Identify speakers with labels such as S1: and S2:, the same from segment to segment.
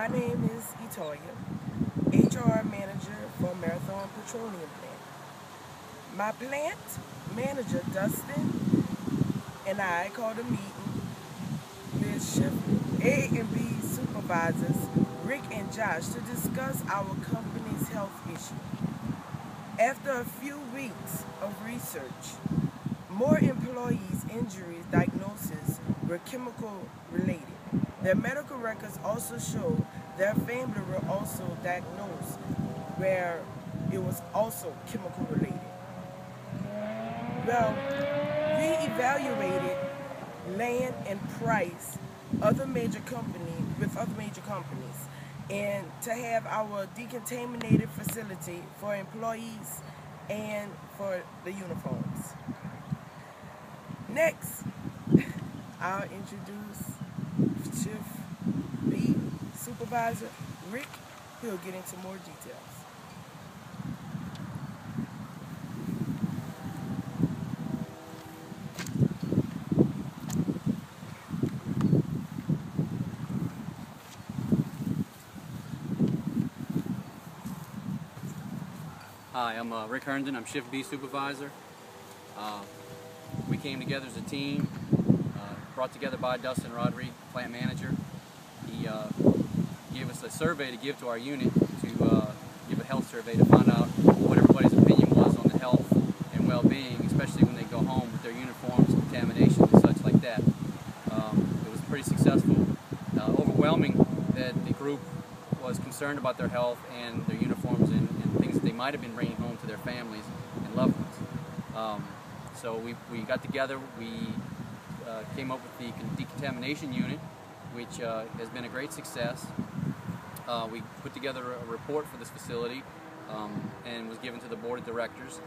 S1: My name is Etoya, HR Manager for Marathon Petroleum Plant. My plant manager, Dustin, and I called a meeting with Shift A and B supervisors, Rick and Josh, to discuss our company's health issue. After a few weeks of research, more employees' injuries diagnoses were chemical related. Their medical records also showed their family were also diagnosed where it was also chemical related. Well, we evaluated land and price other major companies with other major companies and to have our decontaminated facility for employees and for the uniforms. Next, I'll introduce Shift B Supervisor Rick. He'll get into more details.
S2: Hi, I'm Rick Herndon. I'm Shift B Supervisor. We came together as a team, brought together by Dustin Rodriguez, Plant Manager. He gave us a survey to give to our unit, to give a health survey to find out what everybody's opinion was on the health and well-being, especially when they go home with their uniforms, contamination, and such like that. It was pretty successful, overwhelming that the group was concerned about their health and their uniforms and things that they might have been bringing home to their families and loved ones. So we got together, we came up with the decontamination unit, which has been a great success. We put together a report for this facility and was given to the board of directors.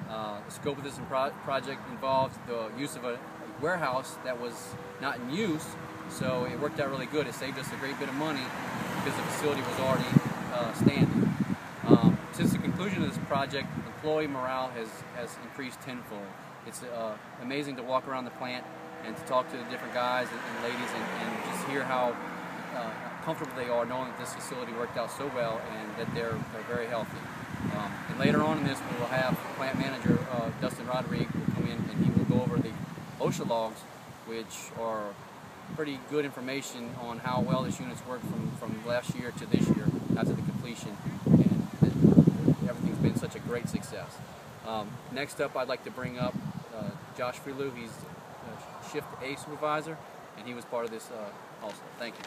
S2: The scope of this project involved the use of a warehouse that was not in use, so it worked out really good. It saved us a great bit of money because the facility was already standing. Since the conclusion of this project, employee morale has increased tenfold. It's amazing to walk around the plant and to talk to the different guys and ladies and just hear how comfortable they are knowing that this facility worked out so well and that they're very healthy. And later on in this, we will have Plant Manager Dustin Rodriguez will come in and he will go over the OSHA logs, which are pretty good information on how well this unit's worked from last year to this year after the completion, and everything's been such a great success. Next up, I'd like to bring up Josh Freelou. He's Shift A Supervisor, and he was part of this also. Thank you.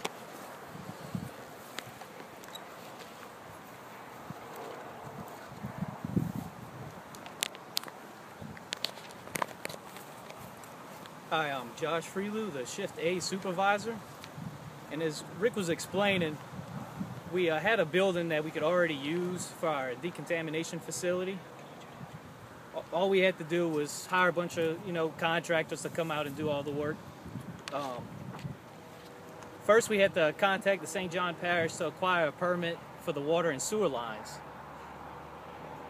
S3: Hi, I'm Josh Freelou, the Shift A Supervisor. And as Rick was explaining, we had a building that we could already use for our decontamination facility. All we had to do was hire a bunch of contractors to come out and do all the work. First, we had to contact the St. John Parish to acquire a permit for the water and sewer lines.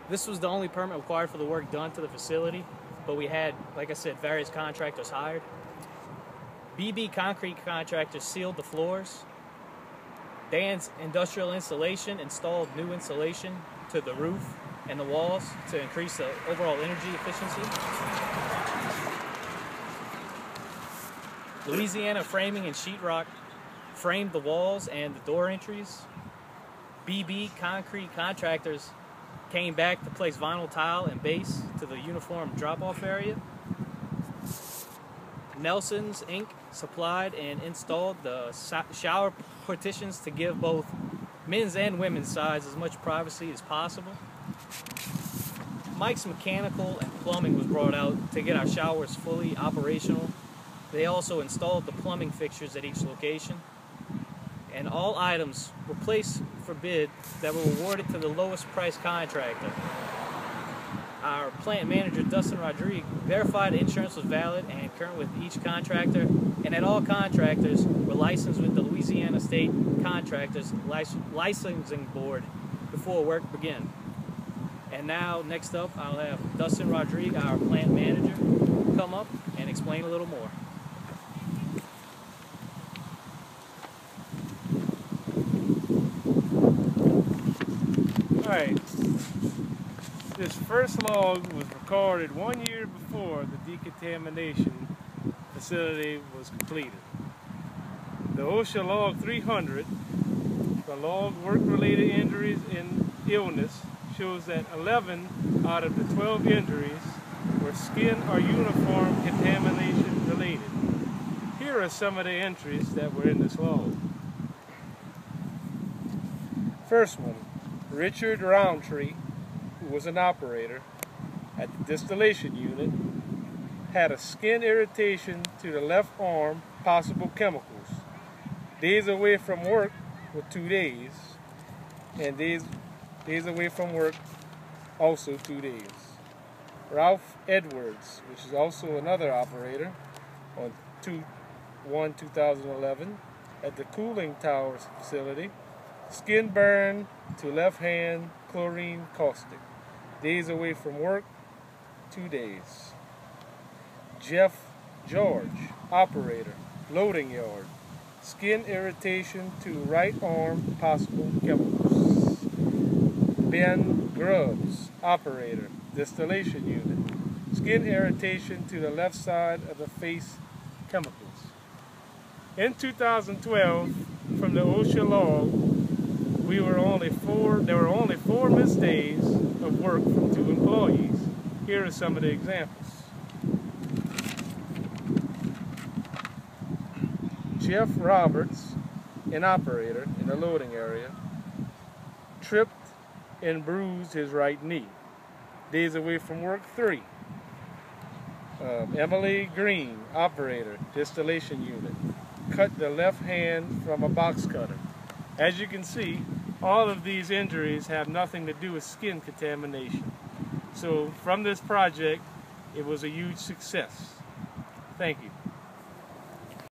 S3: This was the only permit required for the work done to the facility, but we had, like I said, various contractors hired. BB Concrete contractors sealed the floors. Dan's Industrial Insulation installed new insulation to the roof and the walls to increase the overall energy efficiency. Louisiana Framing and Sheetrock framed the walls and the door entries. BB Concrete contractors came back to place vinyl tile and base to the uniform drop-off area. Nelson's Inc. supplied and installed the shower partitions to give both men's and women's sides as much privacy as possible. Mike's Mechanical and Plumbing was brought out to get our showers fully operational. They also installed the plumbing fixtures at each location. And all items were placed for bid that were awarded to the lowest price contractor. Our plant manager, Dustin Rodriguez, verified insurance was valid and current with each contractor, and that all contractors were licensed with the Louisiana State Contractors Licensing Board before work began. And now, next up, I'll have Dustin Rodriguez, our plant manager, come up and explain a little more.
S4: Alright, this first log was recorded 1 year before the decontamination facility was completed. The OSHA log 300, the log work-related injuries and illness, shows that 11 out of the 12 injuries were skin or uniform contamination related. Here are some of the entries that were in this log. First one, Richard Roundtree, who was an operator at the distillation unit, had a skin irritation to the left arm, possible chemicals. Days away from work were 2 days, and days away from work also 2 days. Ralph Edwards, which is also another operator, on 2/1/2011 at the cooling towers facility, skin burn to left hand, chlorine caustic. Days away from work, 2 days. Jeff George, operator, loading yard, skin irritation to right arm, possible chemicals. Ben Grubbs, operator, distillation unit, skin irritation to the left side of the face, chemicals. In 2012, from the OSHA log, there were only 4 missed days of work from 2 employees. Here are some of the examples. Jeff Roberts, an operator in the loading area, tripped and bruised his right knee. Days away from work, 3. Emily Green, operator, distillation unit, cut the left hand from a box cutter. As you can see, all of these injuries have nothing to do with skin contamination. So from this project, it was a huge success. Thank you.